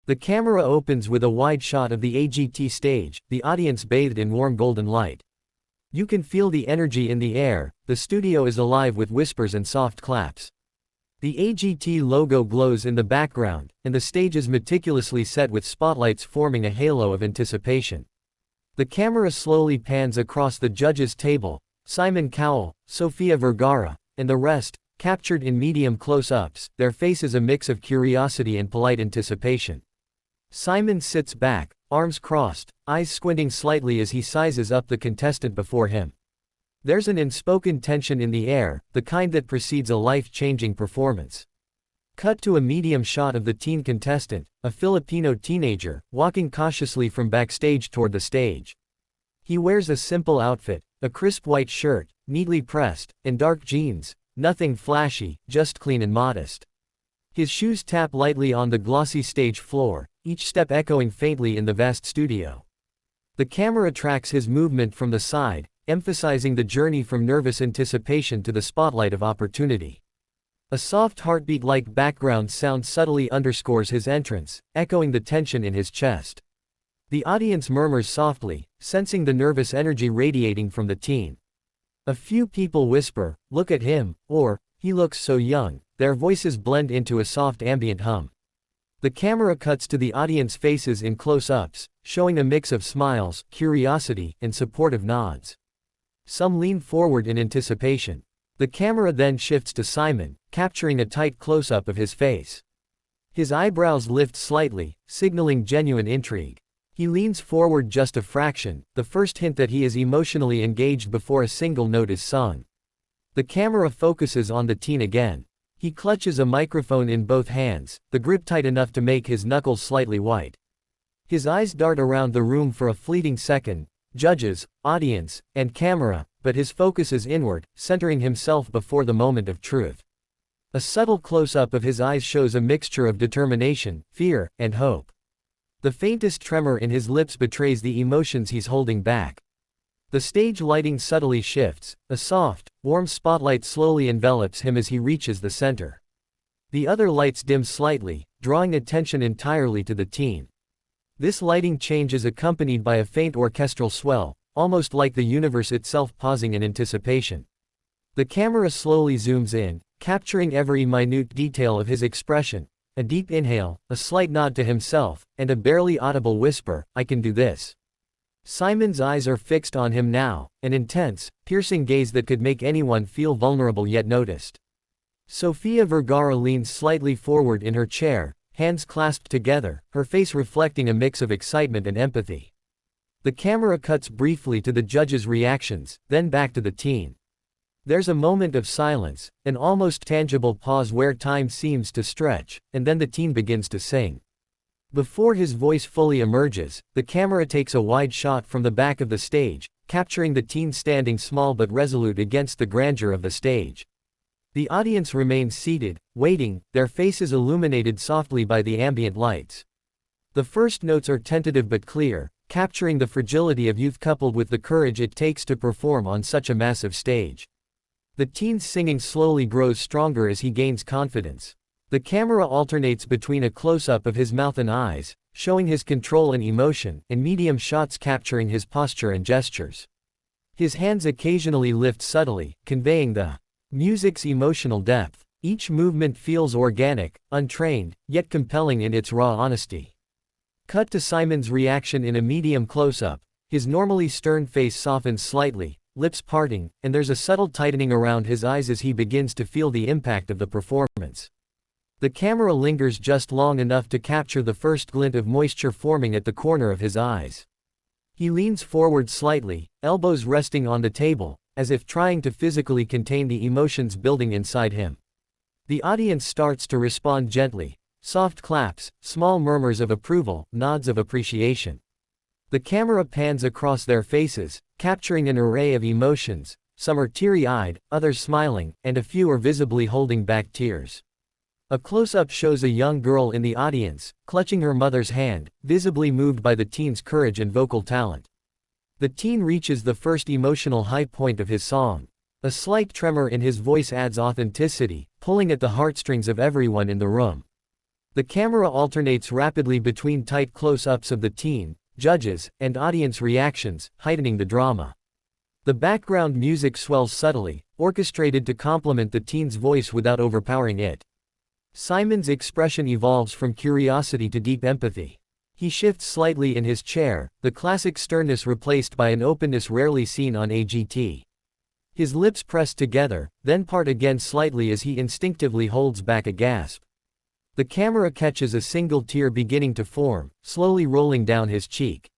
The camera opens with a wide shot of the AGT stage, the audience bathed in warm golden light. You can feel the energy in the air, the studio is alive with whispers and soft claps. The AGT logo glows in the background, and the stage is meticulously set with spotlights forming a halo of anticipation. The camera slowly pans across the judges' table, Simon Cowell, Sofia Vergara, and the rest, captured in medium close-ups, their faces a mix of curiosity and polite anticipation. Simon sits back, arms crossed, eyes squinting slightly as he sizes up the contestant before him. There's an unspoken tension in the air, the kind that precedes a life-changing performance. Cut to a medium shot of the teen contestant, a Filipino teenager, walking cautiously from backstage toward the stage. He wears a simple outfit, a crisp white shirt, neatly pressed, and dark jeans, nothing flashy, just clean and modest. His shoes tap lightly on the glossy stage floor, each step echoing faintly in the vast studio. The camera tracks his movement from the side, emphasizing the journey from nervous anticipation to the spotlight of opportunity. A soft heartbeat-like background sound subtly underscores his entrance, echoing the tension in his chest. The audience murmurs softly, sensing the nervous energy radiating from the teen. A few people whisper, "Look at him," or, "He looks so young." Their voices blend into a soft ambient hum. The camera cuts to the audience faces in close-ups, showing a mix of smiles, curiosity, and supportive nods. Some lean forward in anticipation. The camera then shifts to Simon, capturing a tight close-up of his face. His eyebrows lift slightly, signaling genuine intrigue. He leans forward just a fraction, the first hint that he is emotionally engaged before a single note is sung. The camera focuses on the teen again. He clutches a microphone in both hands, the grip tight enough to make his knuckles slightly white. His eyes dart around the room for a fleeting second, judges, audience, and camera, but his focus is inward, centering himself before the moment of truth. A subtle close-up of his eyes shows a mixture of determination, fear, and hope. The faintest tremor in his lips betrays the emotions he's holding back. The stage lighting subtly shifts, a soft, warm spotlight slowly envelops him as he reaches the center. The other lights dim slightly, drawing attention entirely to the teen. This lighting change is accompanied by a faint orchestral swell, almost like the universe itself pausing in anticipation. The camera slowly zooms in, capturing every minute detail of his expression, a deep inhale, a slight nod to himself, and a barely audible whisper, "I can do this." Simon's eyes are fixed on him now, an intense, piercing gaze that could make anyone feel vulnerable yet noticed. Sofia Vergara leans slightly forward in her chair, hands clasped together, her face reflecting a mix of excitement and empathy. The camera cuts briefly to the judges' reactions, then back to the teen. There's a moment of silence, an almost tangible pause where time seems to stretch, and then the teen begins to sing. Before his voice fully emerges, the camera takes a wide shot from the back of the stage, capturing the teen standing small but resolute against the grandeur of the stage. The audience remains seated, waiting, their faces illuminated softly by the ambient lights. The first notes are tentative but clear, capturing the fragility of youth coupled with the courage it takes to perform on such a massive stage. The teen's singing slowly grows stronger as he gains confidence. The camera alternates between a close-up of his mouth and eyes, showing his control and emotion, and medium shots capturing his posture and gestures. His hands occasionally lift subtly, conveying the music's emotional depth. Each movement feels organic, untrained, yet compelling in its raw honesty. Cut to Simon's reaction in a medium close-up. His normally stern face softens slightly, lips parting, and there's a subtle tightening around his eyes as he begins to feel the impact of the performance. The camera lingers just long enough to capture the first glint of moisture forming at the corner of his eyes. He leans forward slightly, elbows resting on the table, as if trying to physically contain the emotions building inside him. The audience starts to respond gently, soft claps, small murmurs of approval, nods of appreciation. The camera pans across their faces, capturing an array of emotions. Some are teary-eyed, others smiling, and a few are visibly holding back tears. A close-up shows a young girl in the audience, clutching her mother's hand, visibly moved by the teen's courage and vocal talent. The teen reaches the first emotional high point of his song. A slight tremor in his voice adds authenticity, pulling at the heartstrings of everyone in the room. The camera alternates rapidly between tight close-ups of the teen, judges, and audience reactions, heightening the drama. The background music swells subtly, orchestrated to complement the teen's voice without overpowering it. Simon's expression evolves from curiosity to deep empathy. He shifts slightly in his chair, the classic sternness replaced by an openness rarely seen on AGT. His lips press together, then part again slightly as he instinctively holds back a gasp. The camera catches a single tear beginning to form, slowly rolling down his cheek.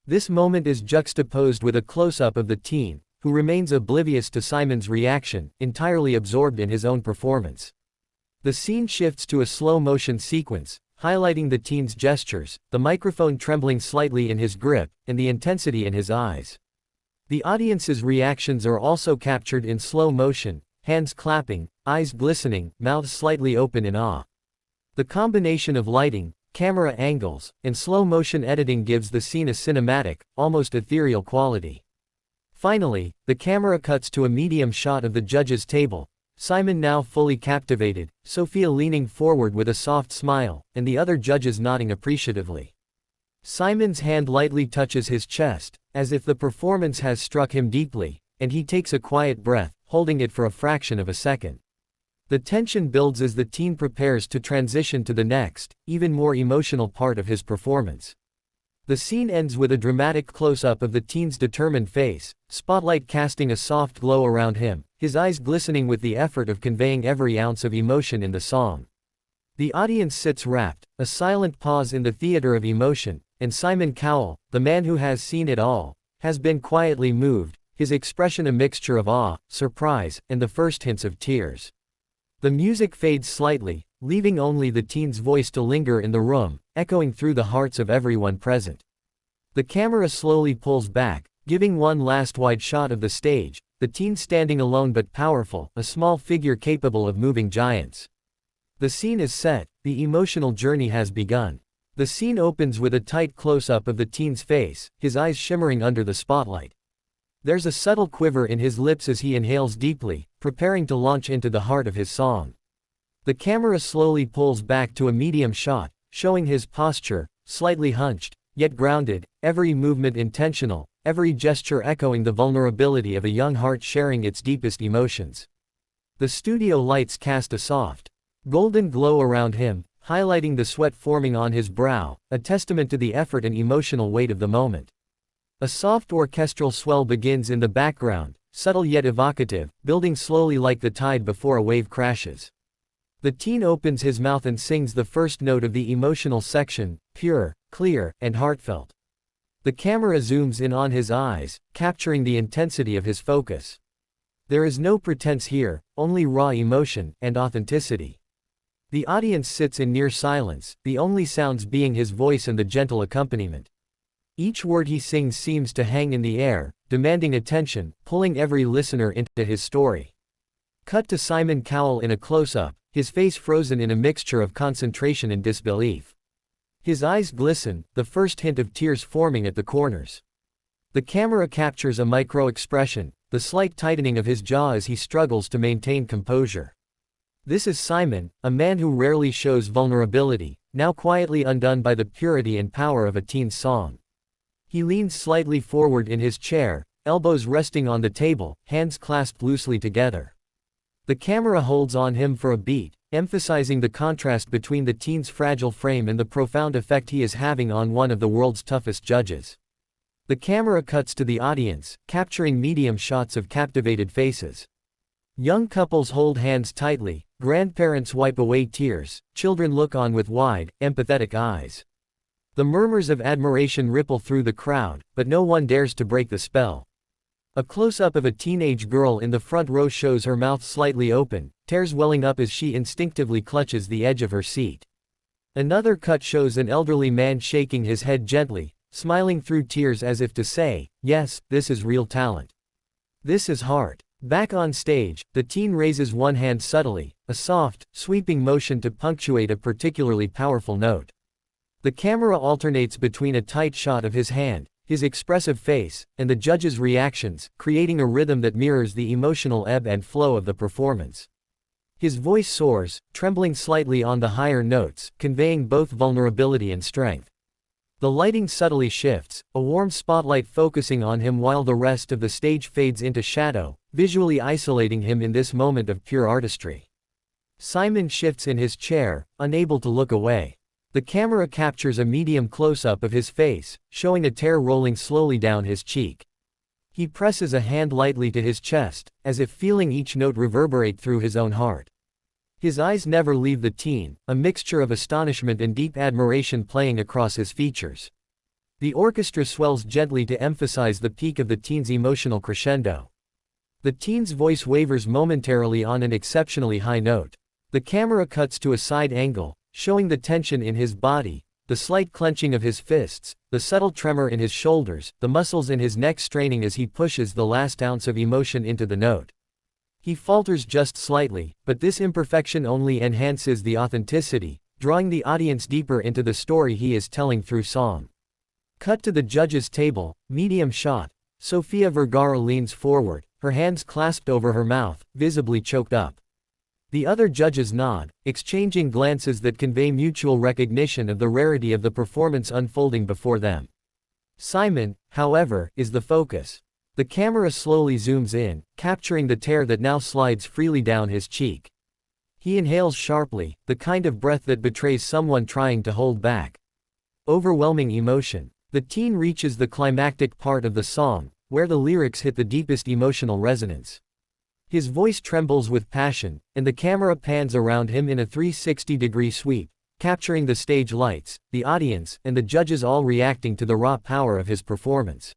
This moment is juxtaposed with a close-up of the teen, who remains oblivious to Simon's reaction, entirely absorbed in his own performance. The scene shifts to a slow-motion sequence, highlighting the teen's gestures, the microphone trembling slightly in his grip, and the intensity in his eyes. The audience's reactions are also captured in slow motion, hands clapping, eyes glistening, mouths slightly open in awe. The combination of lighting, camera angles, and slow-motion editing gives the scene a cinematic, almost ethereal quality. Finally, the camera cuts to a medium shot of the judges' table, Simon now fully captivated, Sophia leaning forward with a soft smile, and the other judges nodding appreciatively. Simon's hand lightly touches his chest, as if the performance has struck him deeply, and he takes a quiet breath, holding it for a fraction of a second. The tension builds as the teen prepares to transition to the next, even more emotional part of his performance. The scene ends with a dramatic close-up of the teen's determined face, spotlight casting a soft glow around him, his eyes glistening with the effort of conveying every ounce of emotion in the song. The audience sits rapt, a silent pause in the theater of emotion, and Simon Cowell, the man who has seen it all, has been quietly moved, his expression a mixture of awe, surprise, and the first hints of tears. The music fades slightly, leaving only the teen's voice to linger in the room, echoing through the hearts of everyone present. The camera slowly pulls back, giving one last wide shot of the stage, the teen standing alone but powerful, a small figure capable of moving giants. The scene is set, the emotional journey has begun. The scene opens with a tight close-up of the teen's face, his eyes shimmering under the spotlight. There's a subtle quiver in his lips as he inhales deeply, preparing to launch into the heart of his song. The camera slowly pulls back to a medium shot, showing his posture, slightly hunched, yet grounded, every movement intentional, every gesture echoing the vulnerability of a young heart sharing its deepest emotions. The studio lights cast a soft, golden glow around him, highlighting the sweat forming on his brow, a testament to the effort and emotional weight of the moment. A soft orchestral swell begins in the background, subtle yet evocative, building slowly like the tide before a wave crashes. The teen opens his mouth and sings the first note of the emotional section, pure, clear, and heartfelt. The camera zooms in on his eyes, capturing the intensity of his focus. There is no pretense here, only raw emotion and authenticity. The audience sits in near silence, the only sounds being his voice and the gentle accompaniment. Each word he sings seems to hang in the air, demanding attention, pulling every listener into his story. Cut to Simon Cowell in a close-up, his face frozen in a mixture of concentration and disbelief. His eyes glisten, the first hint of tears forming at the corners. The camera captures a micro-expression, the slight tightening of his jaw as he struggles to maintain composure. This is Simon, a man who rarely shows vulnerability, now quietly undone by the purity and power of a teen's song. He leans slightly forward in his chair, elbows resting on the table, hands clasped loosely together. The camera holds on him for a beat, emphasizing the contrast between the teen's fragile frame and the profound effect he is having on one of the world's toughest judges. The camera cuts to the audience, capturing medium shots of captivated faces. Young couples hold hands tightly, grandparents wipe away tears, children look on with wide, empathetic eyes. The murmurs of admiration ripple through the crowd, but no one dares to break the spell. A close-up of a teenage girl in the front row shows her mouth slightly open, tears welling up as she instinctively clutches the edge of her seat. Another cut shows an elderly man shaking his head gently, smiling through tears as if to say, "Yes, this is real talent. This is heart." Back on stage, the teen raises one hand subtly, a soft, sweeping motion to punctuate a particularly powerful note. The camera alternates between a tight shot of his hand, his expressive face, and the judges' reactions, creating a rhythm that mirrors the emotional ebb and flow of the performance. His voice soars, trembling slightly on the higher notes, conveying both vulnerability and strength. The lighting subtly shifts, a warm spotlight focusing on him while the rest of the stage fades into shadow, visually isolating him in this moment of pure artistry. Simon shifts in his chair, unable to look away. The camera captures a medium close-up of his face, showing a tear rolling slowly down his cheek. He presses a hand lightly to his chest, as if feeling each note reverberate through his own heart. His eyes never leave the teen, a mixture of astonishment and deep admiration playing across his features. The orchestra swells gently to emphasize the peak of the teen's emotional crescendo. The teen's voice wavers momentarily on an exceptionally high note. The camera cuts to a side angle, showing the tension in his body, the slight clenching of his fists, the subtle tremor in his shoulders, the muscles in his neck straining as he pushes the last ounce of emotion into the note. He falters just slightly, but this imperfection only enhances the authenticity, drawing the audience deeper into the story he is telling through song. Cut to the judges' table, medium shot. Sofia Vergara leans forward, her hands clasped over her mouth, visibly choked up. The other judges nod, exchanging glances that convey mutual recognition of the rarity of the performance unfolding before them. Simon, however, is the focus. The camera slowly zooms in, capturing the tear that now slides freely down his cheek. He inhales sharply, the kind of breath that betrays someone trying to hold back. Overwhelming emotion. The teen reaches the climactic part of the song, where the lyrics hit the deepest emotional resonance. His voice trembles with passion, and the camera pans around him in a 360-degree sweep, capturing the stage lights, the audience, and the judges all reacting to the raw power of his performance.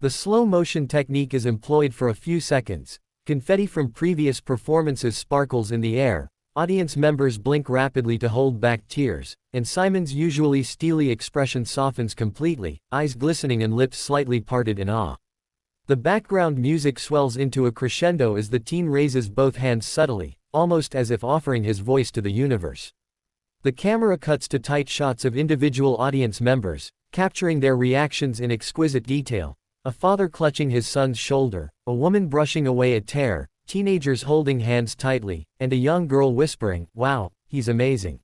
The slow-motion technique is employed for a few seconds. Confetti from previous performances sparkles in the air, audience members blink rapidly to hold back tears, and Simon's usually steely expression softens completely, eyes glistening and lips slightly parted in awe. The background music swells into a crescendo as the teen raises both hands subtly, almost as if offering his voice to the universe. The camera cuts to tight shots of individual audience members, capturing their reactions in exquisite detail. A father clutching his son's shoulder, a woman brushing away a tear, teenagers holding hands tightly, and a young girl whispering, "Wow, he's amazing."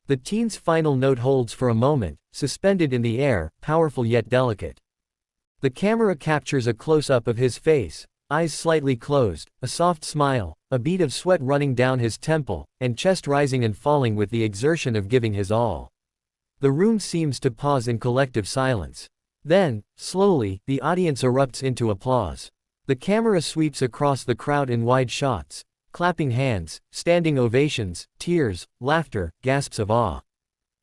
The teen's final note holds for a moment, suspended in the air, powerful yet delicate. The camera captures a close-up of his face, eyes slightly closed, a soft smile, a bead of sweat running down his temple, and chest rising and falling with the exertion of giving his all. The room seems to pause in collective silence. Then, slowly, the audience erupts into applause. The camera sweeps across the crowd in wide shots, clapping hands, standing ovations, tears, laughter, gasps of awe.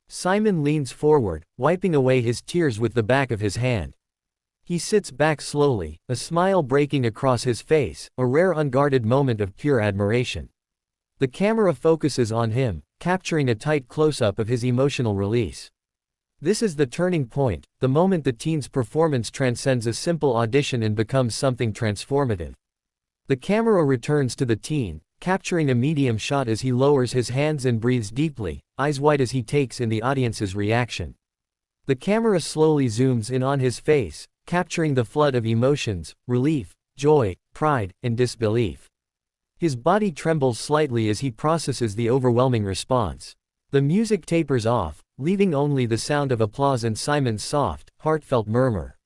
Simon leans forward, wiping away his tears with the back of his hand. He sits back slowly, a smile breaking across his face, a rare unguarded moment of pure admiration. The camera focuses on him, capturing a tight close-up of his emotional release. This is the turning point, the moment the teen's performance transcends a simple audition and becomes something transformative. The camera returns to the teen, capturing a medium shot as he lowers his hands and breathes deeply, eyes wide as he takes in the audience's reaction. The camera slowly zooms in on his face, capturing the flood of emotions, relief, joy, pride, and disbelief. His body trembles slightly as he processes the overwhelming response. The music tapers off, leaving only the sound of applause and Simon's soft, heartfelt murmur.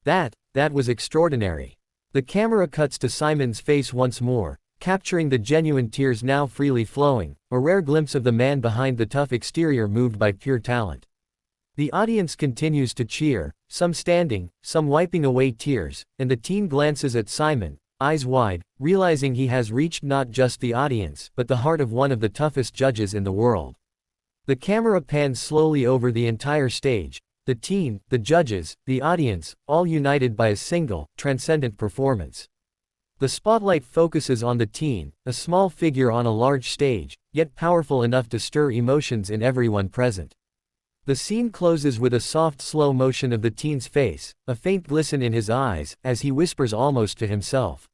That was extraordinary." The camera cuts to Simon's face once more, capturing the genuine tears now freely flowing, a rare glimpse of the man behind the tough exterior moved by pure talent. The audience continues to cheer, some standing, some wiping away tears, and the teen glances at Simon, eyes wide, realizing he has reached not just the audience, but the heart of one of the toughest judges in the world. The camera pans slowly over the entire stage, the teen, the judges, the audience, all united by a single, transcendent performance. The spotlight focuses on the teen, a small figure on a large stage, yet powerful enough to stir emotions in everyone present. The scene closes with a soft slow motion of the teen's face, a faint glisten in his eyes, as he whispers almost to himself,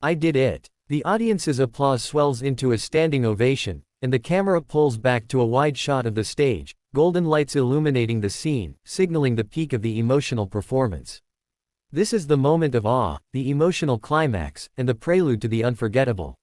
"I did it." The audience's applause swells into a standing ovation, and the camera pulls back to a wide shot of the stage, golden lights illuminating the scene, signaling the peak of the emotional performance. This is the moment of awe, the emotional climax, and the prelude to the unforgettable.